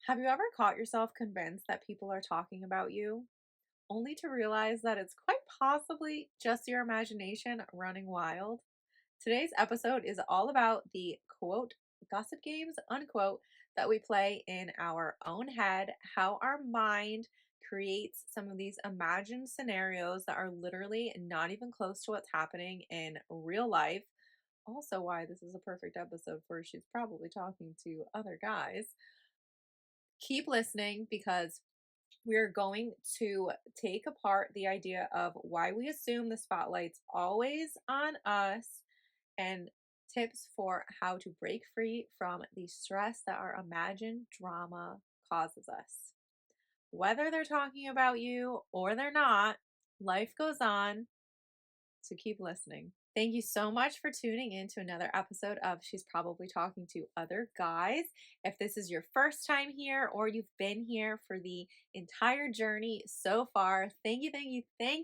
Have you ever caught yourself convinced that people are talking about you, only to realize that it's quite possibly just your imagination running wild? Today's episode is all about the quote, gossip games, unquote, that we play in our own head, how our mind creates some of these imagined scenarios that are literally not even close to what's happening in real life. Also, why this is a perfect episode for she's probably talking to other guys. Keep listening because we're going to take apart the idea of why we assume the spotlight's always on us and tips for how to break free from the stress that our imagined drama causes us. Whether they're talking about you or they're not, life goes on, so keep listening. Thank you so much for tuning in to another episode of She's Probably Talking to Other Guys. If this is your first time here or you've been here for the entire journey so far, thank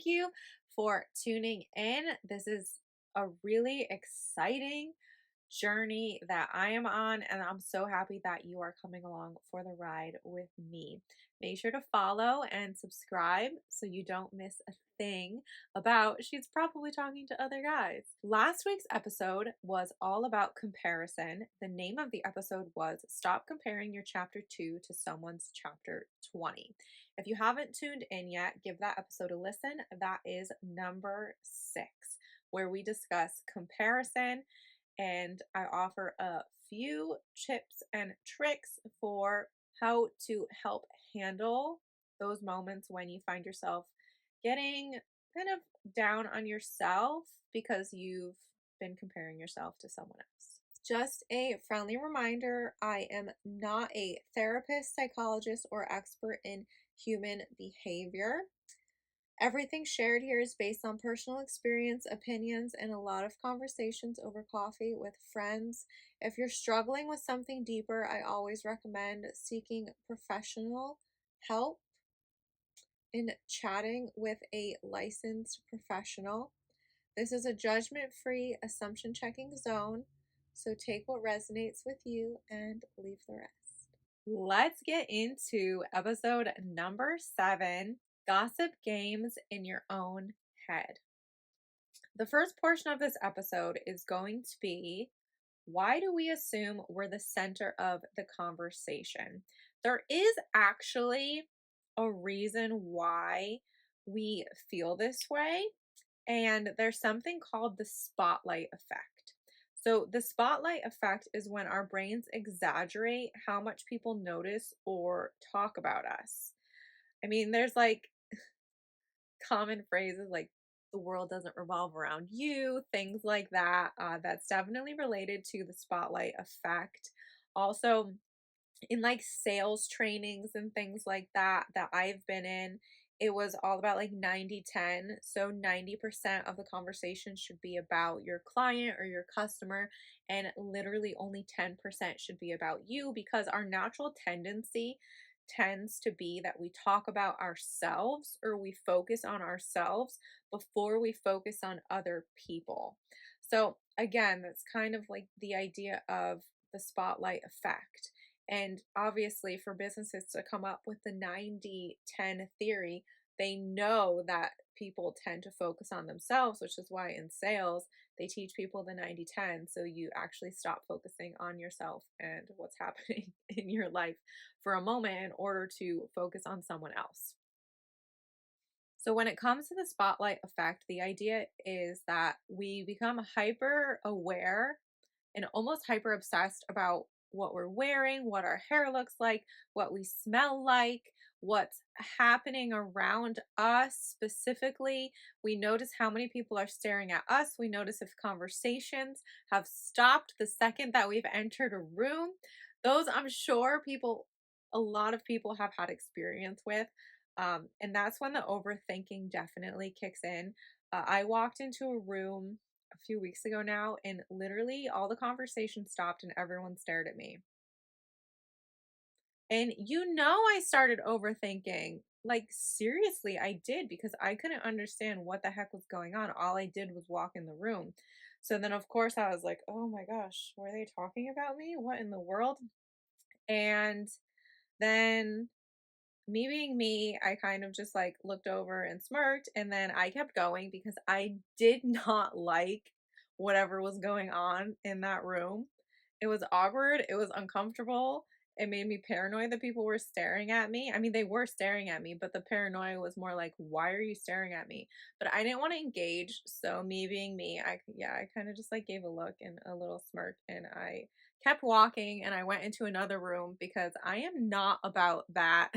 you for tuning in. This is a really exciting journey that I am on, and I'm so happy that you are coming along for the ride with me. Make sure to follow and subscribe so you don't miss a thing about She's Probably Talking to Other Guys. Last week's episode was all about comparison. The name of the episode was Stop Comparing Your Chapter 2 to Someone's Chapter 20. If you haven't tuned in yet, give that episode a listen. That is number 6, where we discuss comparison and I offer a few tips and tricks for how to help handle those moments when you find yourself getting kind of down on yourself because you've been comparing yourself to someone else. Just a friendly reminder, I am not a therapist, psychologist, or expert in human behavior. Everything shared here is based on personal experience, opinions, and a lot of conversations over coffee with friends. If you're struggling with something deeper, I always recommend seeking professional help in chatting with a licensed professional. This is a judgment free, assumption checking zone, so take what resonates with you and leave the rest. Let's get into episode number 7, Gossip Games in Your Own Head. The first portion of this episode is going to be, why do we assume we're the center of the conversation? There is actually a reason why we feel this way, and there's something called the spotlight effect. So, the spotlight effect is when our brains exaggerate how much people notice or talk about us. I mean, there's like common phrases like the world doesn't revolve around you, things like that. That's definitely related to the spotlight effect. Also, in like sales trainings and things like that I've been in, it was all about like 90-10. So 90% of the conversation should be about your client or your customer, and literally only 10% should be about you, because our natural tendency tends to be that we talk about ourselves or we focus on ourselves before we focus on other people. So again, that's kind of like the idea of the spotlight effect. And obviously, for businesses to come up with the 90-10 theory, they know that people tend to focus on themselves, which is why in sales, they teach people the 90-10. So you actually stop focusing on yourself and what's happening in your life for a moment in order to focus on someone else. So, when it comes to the spotlight effect, the idea is that we become hyper aware and almost hyper obsessed about what we're wearing, what our hair looks like, what we smell like, what's happening around us specifically. We notice how many people are staring at us. We notice if conversations have stopped the second that we've entered a room. Those, I'm sure, a lot of people have had experience with. And that's when the overthinking definitely kicks in. I walked into a room a few weeks ago now, and literally all the conversation stopped and everyone stared at me. And I started overthinking. Like, seriously, I did, because I couldn't understand what the heck was going on. All I did was walk in the room. So then, of course, I was like, oh my gosh, were they talking about me? What in the world? And Then me being me, I kind of just like looked over and smirked, and then I kept going because I did not like whatever was going on in that room. It was awkward, it was uncomfortable. It made me paranoid that people were staring at me. I mean, they were staring at me, but the paranoia was more like, why are you staring at me? But I didn't want to engage. So me being me, I kind of just like gave a look and a little smirk, and I kept walking and I went into another room because I am not about that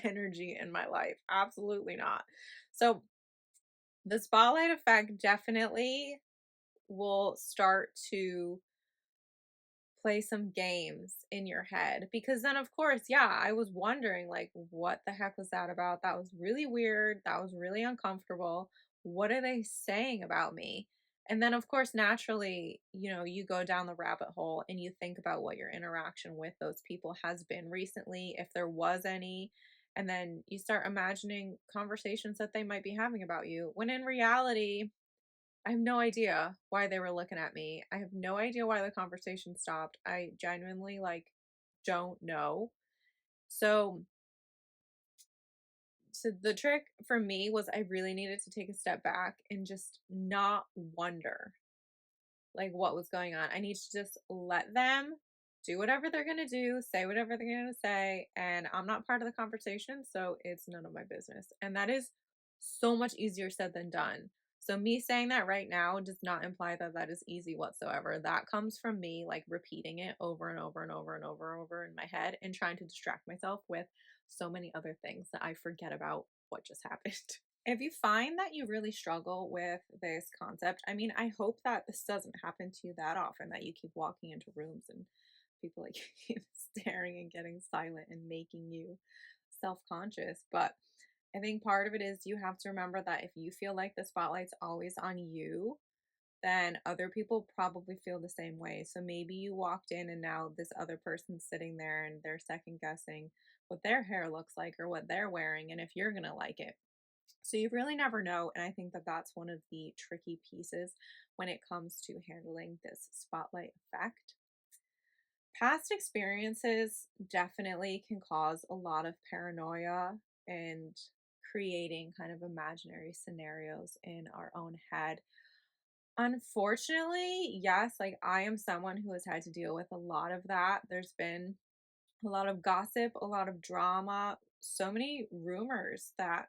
energy in my life. Absolutely not. So the spotlight effect definitely will start to play some games in your head, because then of course, yeah, I was wondering like what the heck was that about? That was really weird. That was really uncomfortable. What are they saying about me? And then of course, naturally, you go down the rabbit hole and you think about what your interaction with those people has been recently, if there was any. And then you start imagining conversations that they might be having about you, when in reality, I have no idea why they were looking at me. I have no idea why the conversation stopped. I genuinely like don't know. So so the trick for me was I really needed to take a step back and just not wonder like what was going on. I need to just let them do whatever they're going to do, say whatever they're going to say, and I'm not part of the conversation, so it's none of my business. And that is so much easier said than done. So me saying that right now does not imply that that is easy whatsoever. That comes from me like repeating it over and over and over and over and over in my head and trying to distract myself with so many other things that I forget about what just happened. If you find that you really struggle with this concept, I mean, I hope that this doesn't happen to you that often, that you keep walking into rooms and people like keep staring and getting silent and making you self-conscious. But I think part of it is you have to remember that if you feel like the spotlight's always on you, then other people probably feel the same way. So maybe you walked in and now this other person's sitting there and they're second guessing what their hair looks like or what they're wearing and if you're going to like it. So you really never know. And I think that that's one of the tricky pieces when it comes to handling this spotlight effect. Past experiences definitely can cause a lot of paranoia and creating kind of imaginary scenarios in our own head. Unfortunately, yes, like I am someone who has had to deal with a lot of that. There's been a lot of gossip, a lot of drama, so many rumors that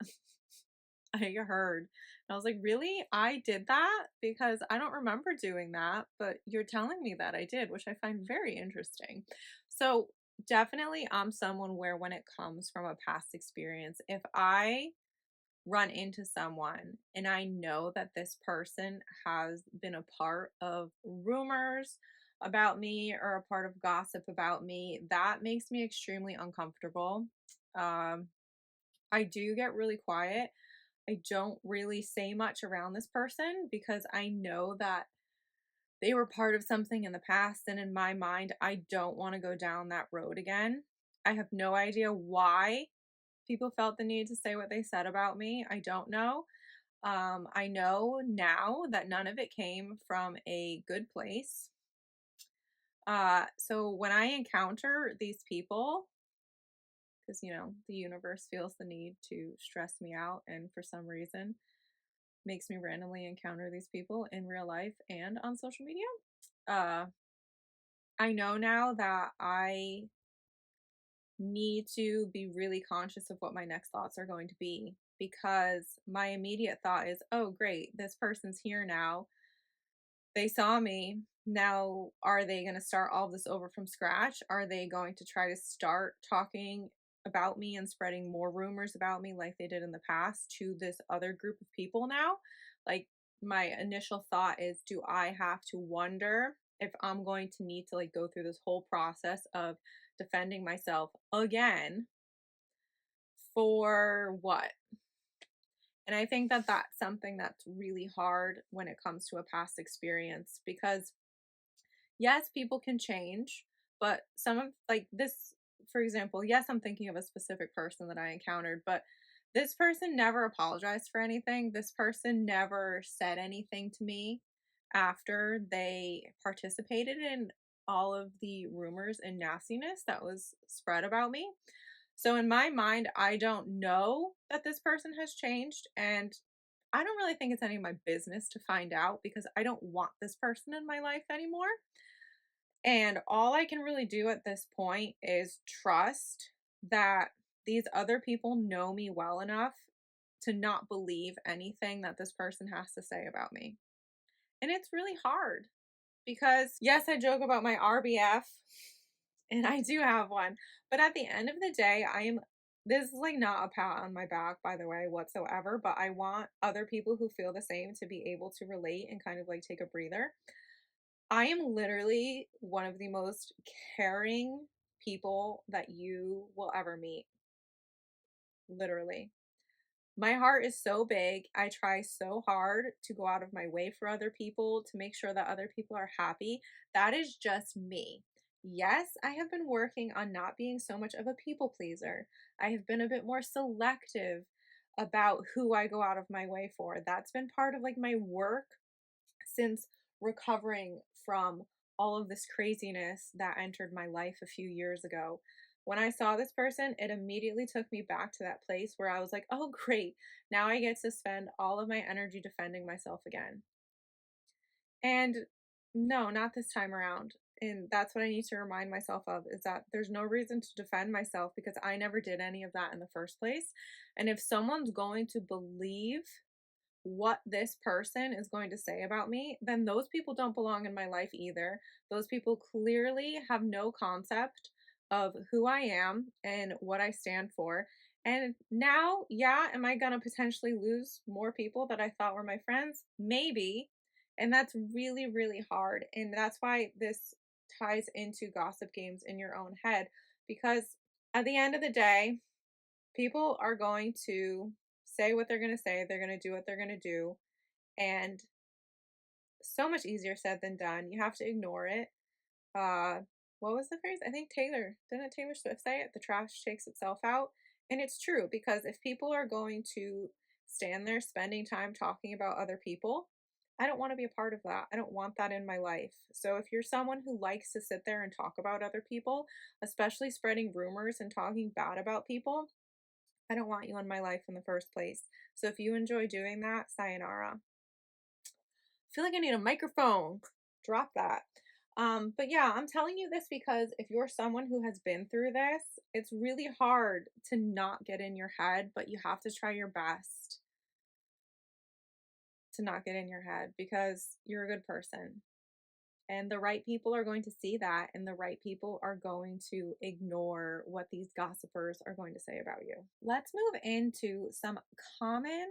I heard. And I was like, really? I did that? Because I don't remember doing that, but you're telling me that I did, which I find very interesting. So, definitely, I'm someone where when it comes from a past experience, if I run into someone and I know that this person has been a part of rumors about me or a part of gossip about me, that makes me extremely uncomfortable. Um, I do get really quiet. I don't really say much around this person because I know that they were part of something in the past. And in my mind, I don't want to go down that road again. I have no idea why people felt the need to say what they said about me. I don't know. I know now that none of it came from a good place. So when I encounter these people, because the universe feels the need to stress me out, and for some reason makes me randomly encounter these people in real life and on social media. Uh, I know now that I need to be really conscious of what my next thoughts are going to be, because my immediate thought is, oh, great, this person's here now. They saw me. Now, are they going to start all this over from scratch? Are they going to try to start talking about me and spreading more rumors about me like they did in the past to this other group of people now? Like, my initial thought is, do I have to wonder if I'm going to need to like go through this whole process of defending myself again for what? And I think that that's something that's really hard when it comes to a past experience, because yes, people can change, but some of like this, for example, yes, I'm thinking of a specific person that I encountered, but this person never apologized for anything. This person never said anything to me after they participated in all of the rumors and nastiness that was spread about me. So in my mind, I don't know that this person has changed, and I don't really think it's any of my business to find out because I don't want this person in my life anymore. And all I can really do at this point is trust that these other people know me well enough to not believe anything that this person has to say about me. And it's really hard because, yes, I joke about my RBF, and I do have one, but at the end of the day, this is like not a pat on my back, by the way, whatsoever, but I want other people who feel the same to be able to relate and kind of like take a breather. I am literally one of the most caring people that you will ever meet. Literally. My heart is so big. I try so hard to go out of my way for other people to make sure that other people are happy. That is just me. Yes, I have been working on not being so much of a people pleaser. I have been a bit more selective about who I go out of my way for. That's been part of like my work since recovering from all of this craziness that entered my life a few years ago. When I saw this person, it immediately took me back to that place where I was like, oh, great. Now I get to spend all of my energy defending myself again. And no, not this time around. And that's what I need to remind myself of is that there's no reason to defend myself because I never did any of that in the first place. And if someone's going to believe what this person is going to say about me, then those people don't belong in my life either. Those people clearly have no concept of who I am and what I stand for. And now, yeah, am I going to potentially lose more people that I thought were my friends? Maybe. And that's really, really hard. And that's why this ties into gossip games in your own head. Because at the end of the day, people are going to say what they're going to say, they're going to do what they're going to do, and so much easier said than done. You have to ignore it. Uh what was the phrase? I think didn't Taylor Swift say it? The trash takes itself out. And it's true because if people are going to stand there spending time talking about other people, I don't want to be a part of that. I don't want that in my life. So if you're someone who likes to sit there and talk about other people, especially spreading rumors and talking bad about people, I don't want you in my life in the first place. So if you enjoy doing that, sayonara. I feel like I need a microphone. Drop that. But yeah, I'm telling you this because if you're someone who has been through this, it's really hard to not get in your head, but you have to try your best to not get in your head because you're a good person. And the right people are going to see that, and the right people are going to ignore what these gossipers are going to say about you. Let's move into some common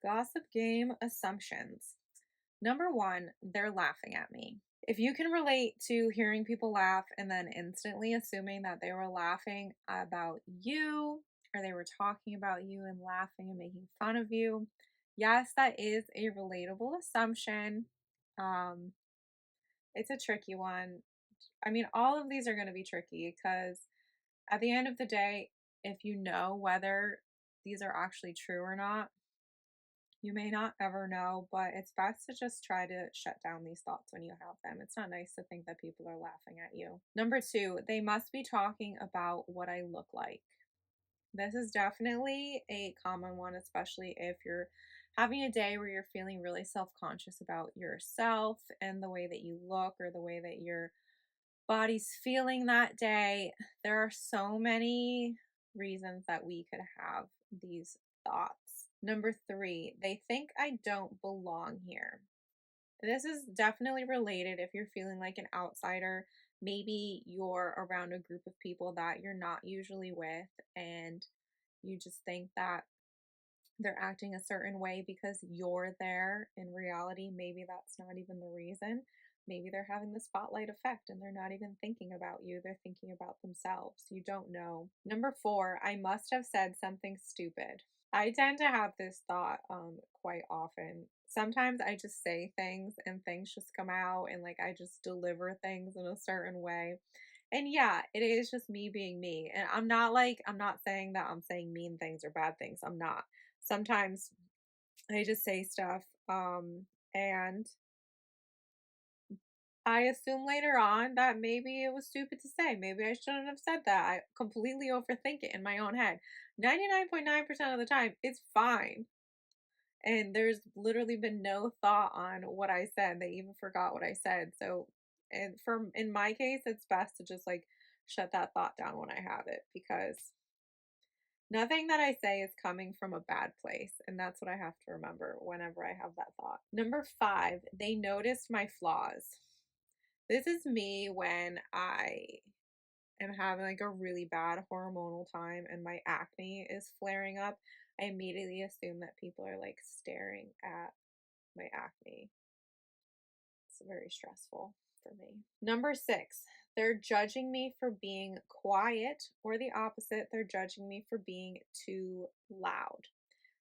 gossip game assumptions. Number one, they're laughing at me. If you can relate to hearing people laugh and then instantly assuming that they were laughing about you or they were talking about you and laughing and making fun of you, yes, that is a relatable assumption. Um, it's a tricky one. I mean, all of these are going to be tricky because at the end of the day, if you know whether these are actually true or not, you may not ever know, but it's best to just try to shut down these thoughts when you have them. It's not nice to think that people are laughing at you. Number two, they must be talking about what I look like. This is definitely a common one, especially if you're having a day where you're feeling really self conscious about yourself and the way that you look or the way that your body's feeling that day. There are so many reasons that we could have these thoughts. Number three, they think I don't belong here. This is definitely related if you're feeling like an outsider. Maybe you're around a group of people that you're not usually with, and you just think that they're acting a certain way because you're there. In reality, maybe that's not even the reason. Maybe they're having the spotlight effect and they're not even thinking about you. They're thinking about themselves. You don't know. Number four, I must have said something stupid. I tend to have this thought quite often. Sometimes I just say things and things just come out and like I just deliver things in a certain way. And yeah, it is just me being me. And I'm not saying that I'm saying mean things or bad things. I'm not. Sometimes I just say stuff and I assume later on that maybe it was stupid to say. Maybe I shouldn't have said that. I completely overthink it in my own head. 99.9% of the time, it's fine. And there's literally been no thought on what I said. They even forgot what I said. So, and for in my case, it's best to just like shut that thought down when I have it, because nothing that I say is coming from a bad place. And that's what I have to remember whenever I have that thought. Number 5, they noticed my flaws. This is me when I am having like a really bad hormonal time and my acne is flaring up. I immediately assume that people are like staring at my acne. It's very stressful for me. Number 6, they're judging me for being quiet, or the opposite, they're judging me for being too loud.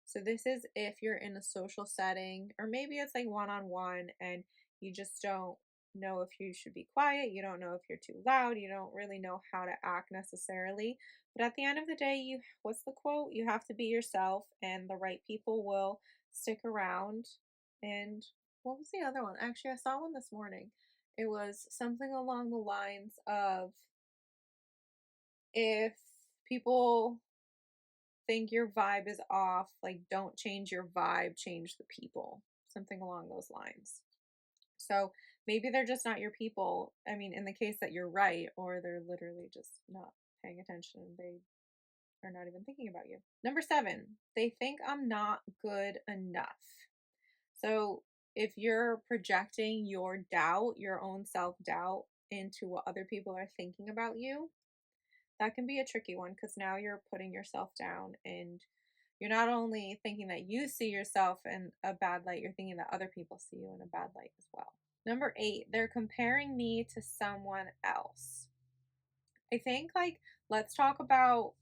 So this is if you're in a social setting, or maybe it's like one on one and you just don't know if you should be quiet, you don't know if you're too loud, you don't really know how to act necessarily. But at the end of the day, you what's the quote? You have to be yourself and the right people will stick around. And what was the other one? Actually, I saw one this morning. It was something along the lines of, if people think your vibe is off, like don't change your vibe, change the people. Something along those lines. So maybe they're just not your people. I mean, in the case that you're right, or they're literally just not paying attention. They are not even thinking about you. Number 7, they think I'm not good enough. So if you're projecting your doubt, your own self doubt, into what other people are thinking about you, that can be a tricky one, because now you're putting yourself down and you're not only thinking that you see yourself in a bad light, you're thinking that other people see you in a bad light as well. Number 8, they're comparing me to someone else. I think, like, let's talk about,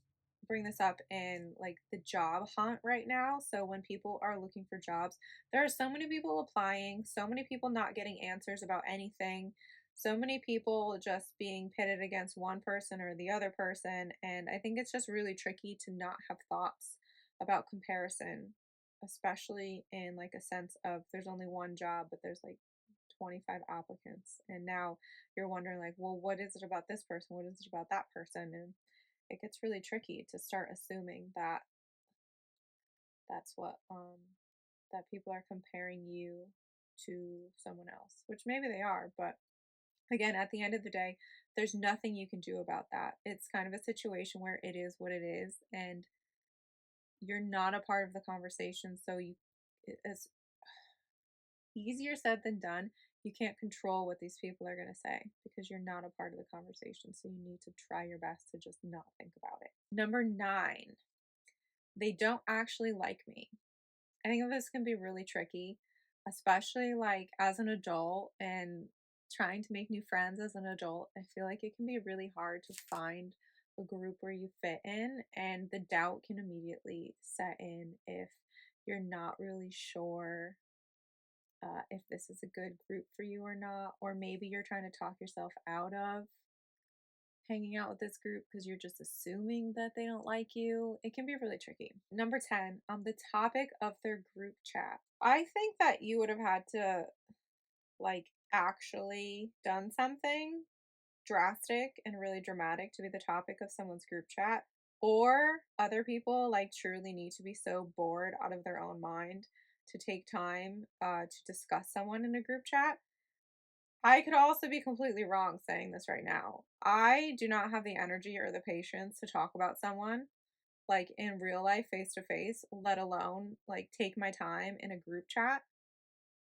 bring this up in like the job hunt right now. So when people are looking for jobs, there are so many people applying, so many people not getting answers about anything, so many people just being pitted against one person or the other person. And I think it's just really tricky to not have thoughts about comparison, especially in like a sense of there's only one job, but there's like 25 applicants. And now you're wondering, like, well, what is it about this person? What is it about that person? And it gets really tricky to start assuming that that's what, that people are comparing you to someone else, which maybe they are. But again, at the end of the day, there's nothing you can do about that. It's kind of a situation where it is what it is, and you're not a part of the conversation. So it's easier said than done. You can't control what these people are going to say because you're not a part of the conversation. So you need to try your best to just not think about it. Number 9, they don't actually like me. I think this can be really tricky, especially like as an adult and trying to make new friends as an adult. I feel like it can be really hard to find a group where you fit in, and the doubt can immediately set in if you're not really sure if this is a good group for you or not, or maybe you're trying to talk yourself out of hanging out with this group because you're just assuming that they don't like you. It can be really tricky. Number 10, on the topic of their group chat, I think that you would have had to like actually done something drastic and really dramatic to be the topic of someone's group chat, or other people like truly need to be so bored out of their own mind to take time to discuss someone in a group chat. I could also be completely wrong saying this right now. I do not have the energy or the patience to talk about someone like in real life, face to face, let alone like take my time in a group chat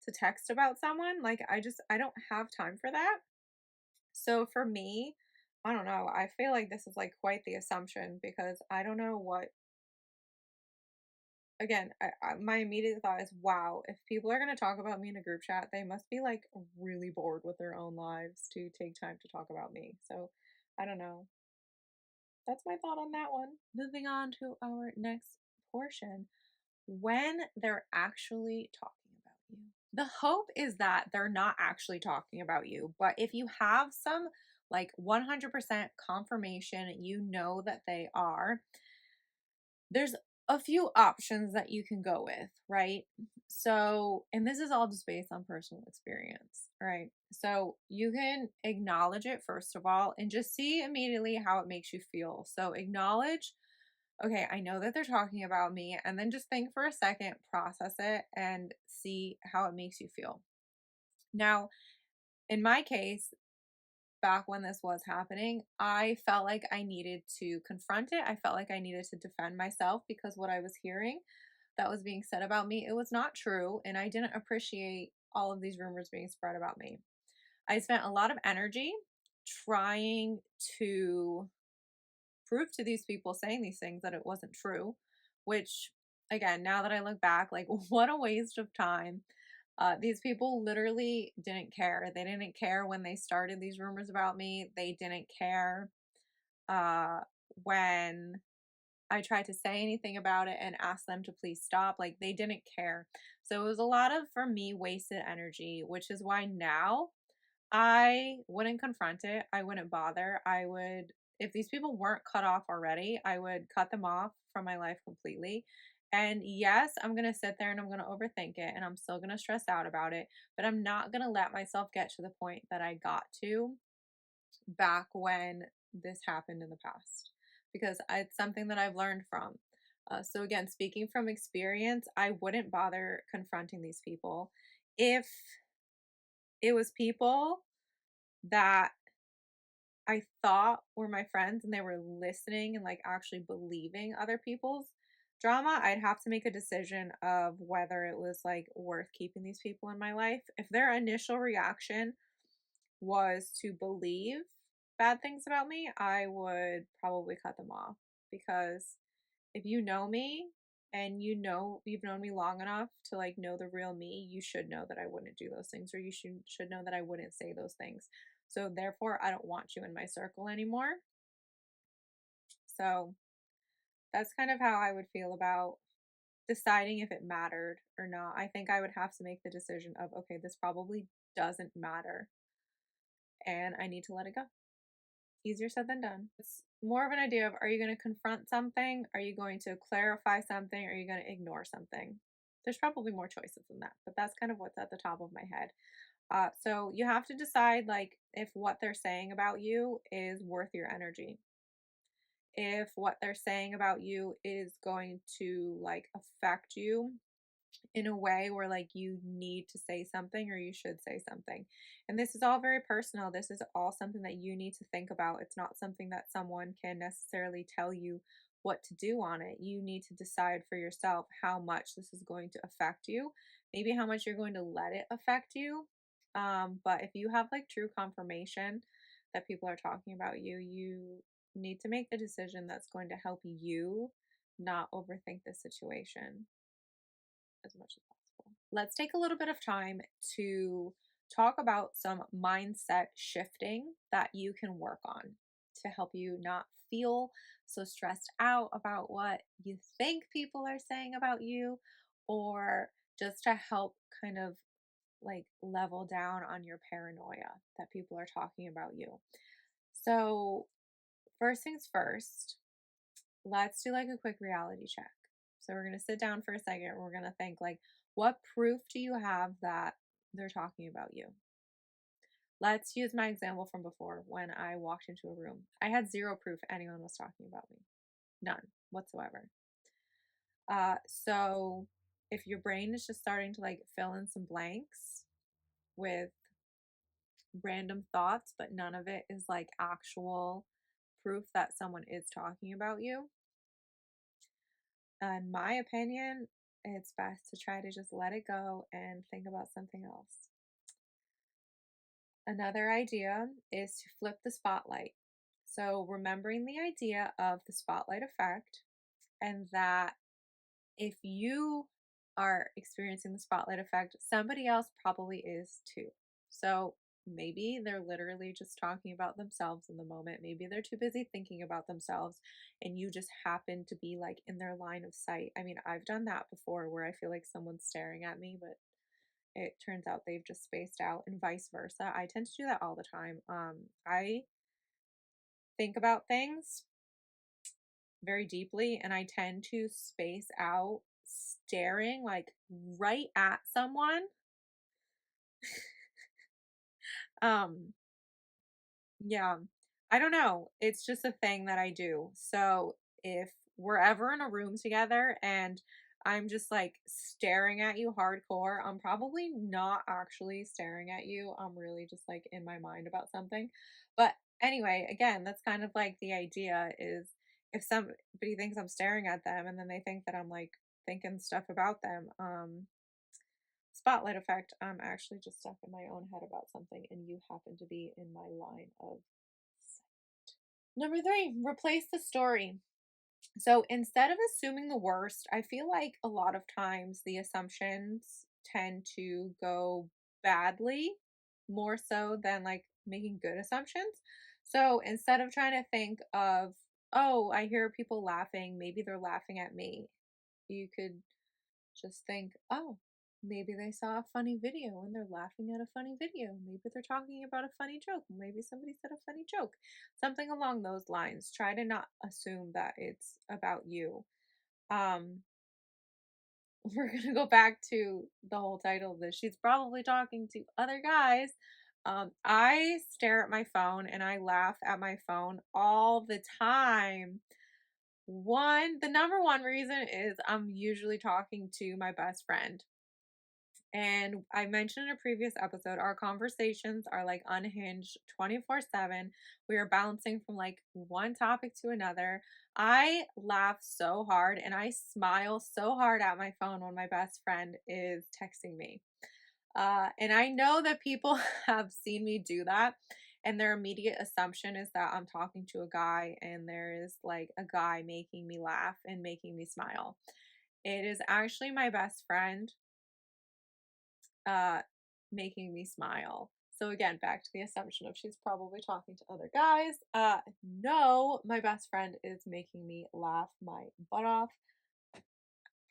to text about someone. Like I don't have time for that. So for me, I don't know. I feel like this is like quite the assumption, because I don't know what, again, my immediate thought is, wow, if people are going to talk about me in a group chat, they must be like really bored with their own lives to take time to talk about me. So I don't know. That's my thought on that one. Moving on to our next portion, when they're actually talking about you. The hope is that they're not actually talking about you, but if you have some like 100% confirmation, you know that they are, there's a few options that you can go with, right? So, and this is all just based on personal experience, right? So, you can acknowledge it first of all and just see immediately how it makes you feel. So, acknowledge, okay, I know that they're talking about me, and then just think for a second, process it, and see how it makes you feel. Now, in my case, back when this was happening, I felt like I needed to confront it. I felt like I needed to defend myself because what I was hearing that was being said about me, it was not true. And I didn't appreciate all of these rumors being spread about me. I spent a lot of energy trying to prove to these people saying these things that it wasn't true, which, again, now that I look back, like, what a waste of time. These people literally didn't care. They didn't care when they started these rumors about me. They didn't care uh, when I tried to say anything about it and ask them to please stop. Like, they didn't care. So it was a lot of, for me, wasted energy, which is why now I wouldn't confront it. I wouldn't bother. I would, if these people weren't cut off already, I would cut them off from my life completely. And yes, I'm going to sit there and I'm going to overthink it and I'm still going to stress out about it, but I'm not going to let myself get to the point that I got to back when this happened in the past because it's something that I've learned from. So, again, speaking from experience, I wouldn't bother confronting these people. If it was people that I thought were my friends and they were listening and like actually believing other people's drama, I'd have to make a decision of whether it was like worth keeping these people in my life. If their initial reaction was to believe bad things about me, I would probably cut them off because if you know me and you know you've known me long enough to like know the real me, you should know that I wouldn't do those things or you should know that I wouldn't say those things. So therefore I don't want you in my circle anymore. So that's kind of how I would feel about deciding if it mattered or not. I think I would have to make the decision of okay, this probably doesn't matter and I need to let it go. Easier said than done. It's more of an idea of are you going to confront something? Are you going to clarify something? Are you going to ignore something? There's probably more choices than that, but that's kind of what's at the top of my head. So you have to decide like if what they're saying about you is worth your energy. If what they're saying about you is going to like affect you in a way where like you need to say something or you should say something. And this is all very personal. This is all something that you need to think about. It's not something that someone can necessarily tell you what to do on it. You need to decide for yourself how much this is going to affect you, maybe how much you're going to let it affect you. But if you have like true confirmation that people are talking about you, you need to make the decision that's going to help you not overthink the situation as much as possible. Let's take a little bit of time to talk about some mindset shifting that you can work on to help you not feel so stressed out about what you think people are saying about you, or just to help kind of like level down on your paranoia that people are talking about you. So, first things first, let's do like a quick reality check. So we're going to sit down for a second and we're going to think like, what proof do you have that they're talking about you? Let's use my example from before when I walked into a room. I had zero proof anyone was talking about me. None whatsoever. So if your brain is just starting to like fill in some blanks with random thoughts, but none of it is like actual proof that someone is talking about you, in my opinion, it's best to try to just let it go and think about something else. Another idea is to flip the spotlight. So, remembering the idea of the spotlight effect, and that if you are experiencing the spotlight effect, somebody else probably is too. So, maybe they're literally just talking about themselves in the moment. Maybe they're too busy thinking about themselves and you just happen to be like in their line of sight. I mean, I've done that before where I feel like someone's staring at me, but it turns out they've just spaced out and vice versa. I tend to do that all the time. I think about things very deeply, and I tend to space out staring like right at someone. Um, yeah. I don't know. It's just a thing that I do. So if we're ever in a room together and I'm just like staring at you hardcore, I'm probably not actually staring at you. I'm really just like in my mind about something. But anyway, again, that's kind of like the idea is if somebody thinks I'm staring at them and then they think that I'm like thinking stuff about them, spotlight effect, I'm actually just stuck in my own head about something and you happen to be in my line of sight. Number three, replace the story. So instead of assuming the worst, I feel like a lot of times the assumptions tend to go badly more so than like making good assumptions. So instead of trying to think of, oh, I hear people laughing, maybe they're laughing at me, you could just think, oh, maybe they saw a funny video and they're laughing at a funny video. Maybe they're talking about a funny joke. Maybe somebody said a funny joke. Something along those lines. Try to not assume that it's about you. Um, we're going to go back to the whole title of this. She's probably talking to other guys. I stare at my phone and I laugh at my phone all the time. The number one reason is I'm usually talking to my best friend. And I mentioned in a previous episode, our conversations are like unhinged 24/7. We are bouncing from like one topic to another. I laugh so hard and I smile so hard at my phone when my best friend is texting me. And I know that people have seen me do that. And their immediate assumption is that I'm talking to a guy and there is like a guy making me laugh and making me smile. It is actually my best friend uh, making me smile. So again, back to the assumption of she's probably talking to other guys. No, my best friend is making me laugh my butt off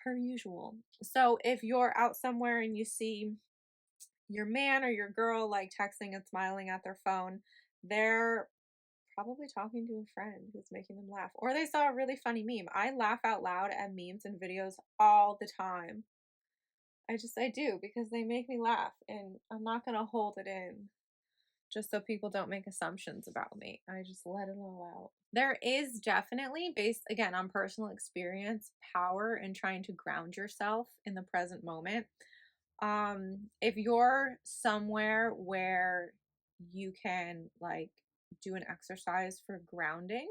per usual. So if you're out somewhere and you see your man or your girl like texting and smiling at their phone, they're probably talking to a friend who's making them laugh. Or they saw a really funny meme. I laugh out loud at memes and videos all the time. I do because they make me laugh and I'm not going to hold it in just so people don't make assumptions about me. I just let it all out. There is definitely, based again on personal experience, power in trying to ground yourself in the present moment. If you're somewhere where you can like do an exercise for grounding,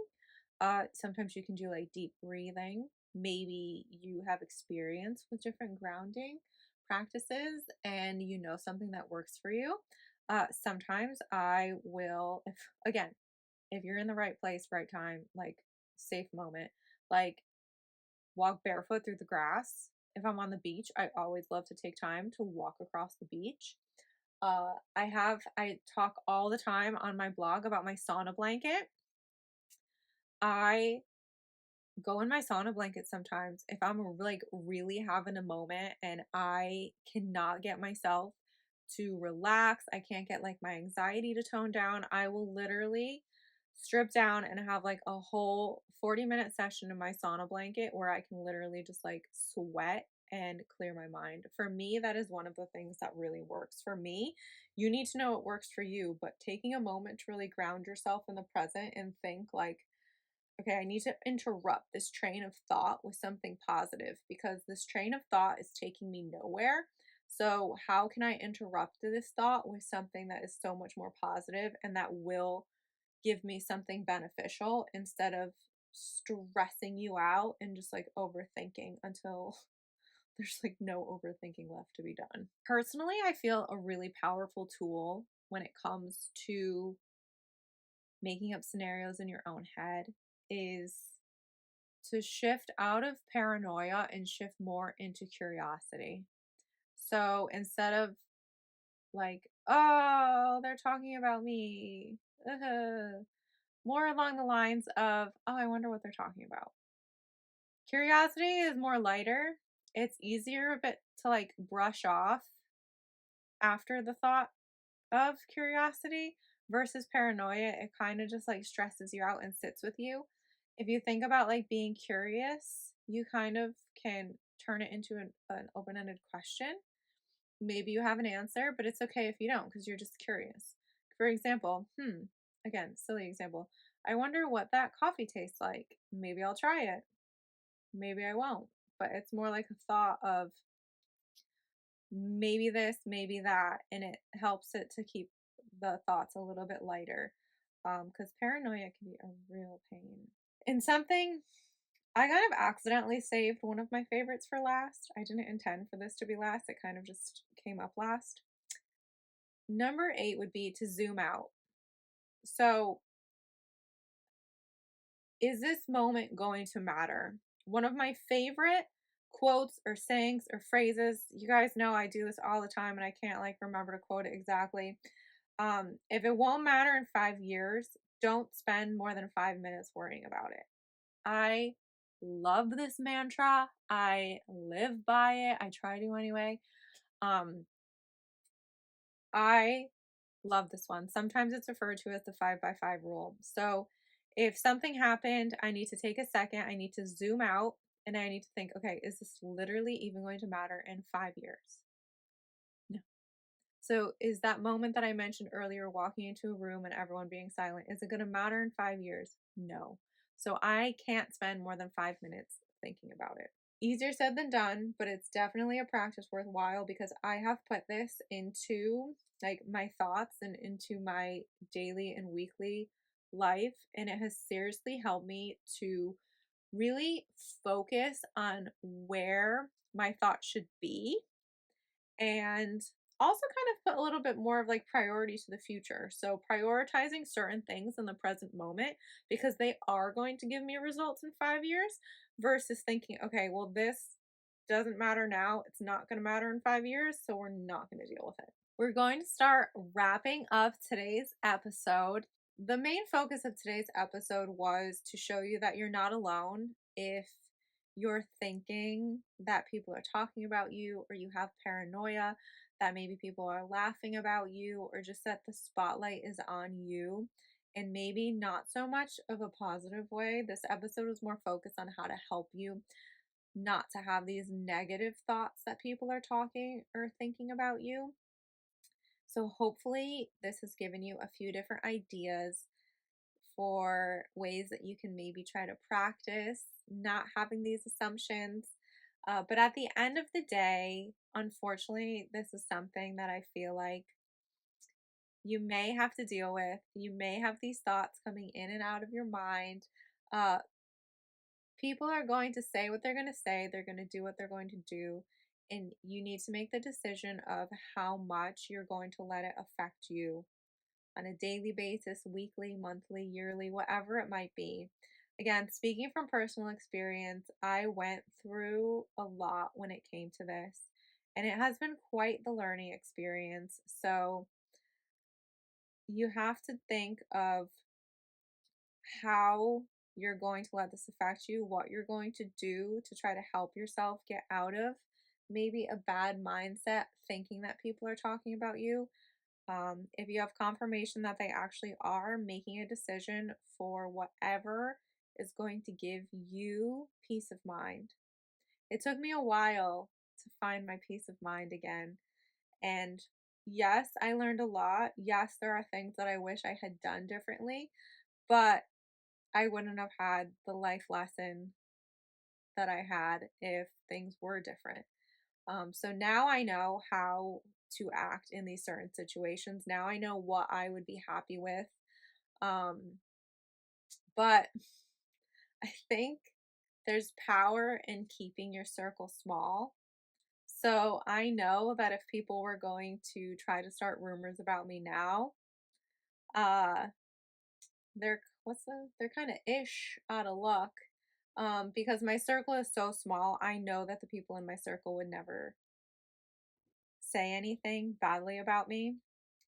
sometimes you can do like deep breathing. Maybe you have experience with different grounding practices and you know something that works for you. Sometimes I will, if again, if you're in the right place, right time, like safe moment, like walk barefoot through the grass. If I'm on the beach, I always love to take time to walk across the beach. I talk all the time on my blog about my sauna blanket. I go in my sauna blanket sometimes if I'm like really having a moment and I cannot get myself to relax. I can't get like my anxiety to tone down. I will literally strip down and have like a whole 40-minute session in my sauna blanket where I can literally just like sweat and clear my mind. For me, that is one of the things that really works for me. You need to know what works for you, but taking a moment to really ground yourself in the present and think like, okay, I need to interrupt this train of thought with something positive because this train of thought is taking me nowhere. So, how can I interrupt this thought with something that is so much more positive and that will give me something beneficial instead of stressing you out and just like overthinking until there's like no overthinking left to be done? Personally, I feel a really powerful tool when it comes to making up scenarios in your own head is to shift out of paranoia and shift more into curiosity. So instead of like, oh, they're talking about me, more along the lines of, oh, I wonder what they're talking about. Curiosity is more lighter. It's easier a bit to like brush off after the thought of curiosity versus paranoia. It kind of just like stresses you out and sits with you. If you think about like being curious, you kind of can turn it into an open ended question. Maybe you have an answer, but it's okay if you don't because you're just curious. For example, again, silly example. I wonder what that coffee tastes like. Maybe I'll try it. Maybe I won't. But it's more like a thought of maybe this, maybe that, and it helps it to keep the thoughts a little bit lighter. Because paranoia can be a real pain. And something I kind of accidentally saved one of my favorites for last. I didn't intend for this to be last. It kind of just came up last. Number 8 would be to zoom out. So, is this moment going to matter? One of my favorite quotes or sayings or phrases, you guys know I do this all the time and I can't like remember to quote it exactly. If it won't matter in 5 years, don't spend more than 5 minutes worrying about it. I love this mantra. I live by it. I try to anyway. Um, I love this one. Sometimes it's referred to as the 5 by 5 rule. So if something happened, I need to take a second, I need to zoom out, and I need to think, okay, is this literally even going to matter in 5 years? No. So is that moment that I mentioned earlier, walking into a room and everyone being silent, is it going to matter in 5 years? No. So I can't spend more than 5 minutes thinking about it. Easier said than done, but it's definitely a practice worthwhile because I have put this into like my thoughts and into my daily and weekly life, and it has seriously helped me to really focus on where my thoughts should be and also kind of put a little bit more of like priority to the future. So prioritizing certain things in the present moment because they are going to give me results in 5 years versus thinking, okay, well, this doesn't matter now. It's not going to matter in 5 years. So we're not going to deal with it. We're going to start wrapping up today's episode. The main focus of today's episode was to show you that you're not alone if you're thinking that people are talking about you or you have paranoia, that maybe people are laughing about you, or just that the spotlight is on you. And maybe not so much of a positive way. This episode was more focused on how to help you not to have these negative thoughts that people are talking or thinking about you. So, hopefully, this has given you a few different ideas for ways that you can maybe try to practice not having these assumptions. But at the end of the day, unfortunately, this is something that I feel like you may have to deal with. You may have these thoughts coming in and out of your mind. Uh, People are going to say what they're going to say, they're going to do what they're going to do. And you need to make the decision of how much you're going to let it affect you on a daily basis, weekly, monthly, yearly, whatever it might be. Again, speaking from personal experience, I went through a lot when it came to this, and it has been quite the learning experience. So, you have to think of how you're going to let this affect you, what you're going to do to try to help yourself get out of maybe a bad mindset thinking that people are talking about you. If you have confirmation that they actually are, making a decision for whatever is going to give you peace of mind. It took me a while to find my peace of mind again. And yes, I learned a lot. Yes, there are things that I wish I had done differently, but I wouldn't have had the life lesson that I had if things were different. So now I know how to act in these certain situations. Now I know what I would be happy with. Um, but I think there's power in keeping your circle small. So I know that if people were going to try to start rumors about me now, uh, they're kind of ish out of luck. Because my circle is so small, I know that the people in my circle would never say anything badly about me.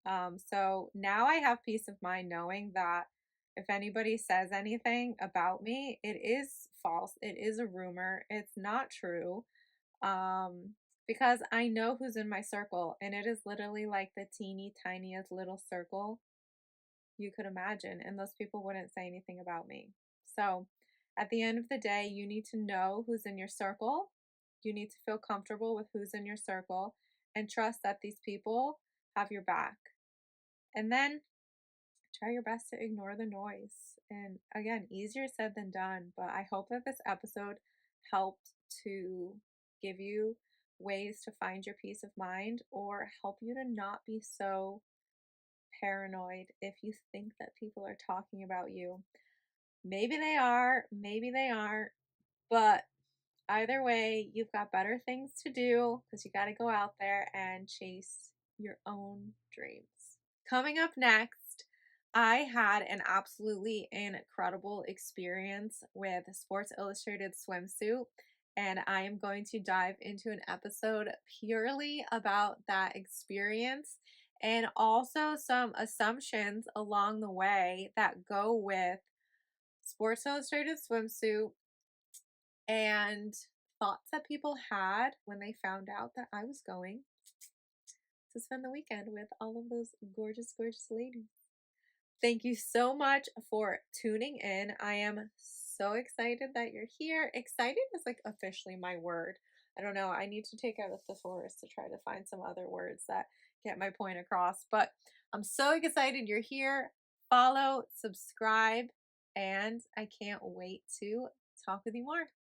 So now I have peace of mind knowing that if anybody says anything about me, it is false. It is a rumor. It's not true. Um, because I know who's in my circle, and it is literally like the teeny tiniest little circle you could imagine, and those people wouldn't say anything about me. So At the end of the day, you need to know who's in your circle. You need to feel comfortable with who's in your circle and trust that these people have your back. And then try your best to ignore the noise. And again, easier said than done, but I hope that this episode helped to give you ways to find your peace of mind or help you to not be so paranoid if you think that people are talking about you. Maybe they are, maybe they aren't, but either way, you've got better things to do because you got to go out there and chase your own dreams. Coming up next, I had an absolutely incredible experience with Sports Illustrated swimsuit, and I am going to dive into an episode purely about that experience and also some assumptions along the way that go with Sports Illustrated swimsuit and thoughts that people had when they found out that I was going to spend the weekend with all of those gorgeous, gorgeous ladies. Thank you so much for tuning in. I am so excited that you're here. Excited is like officially my word. I don't know. I need to take out a thesaurus to try to find some other words that get my point across. But I'm so excited you're here. Follow, subscribe, and I can't wait to talk with you more.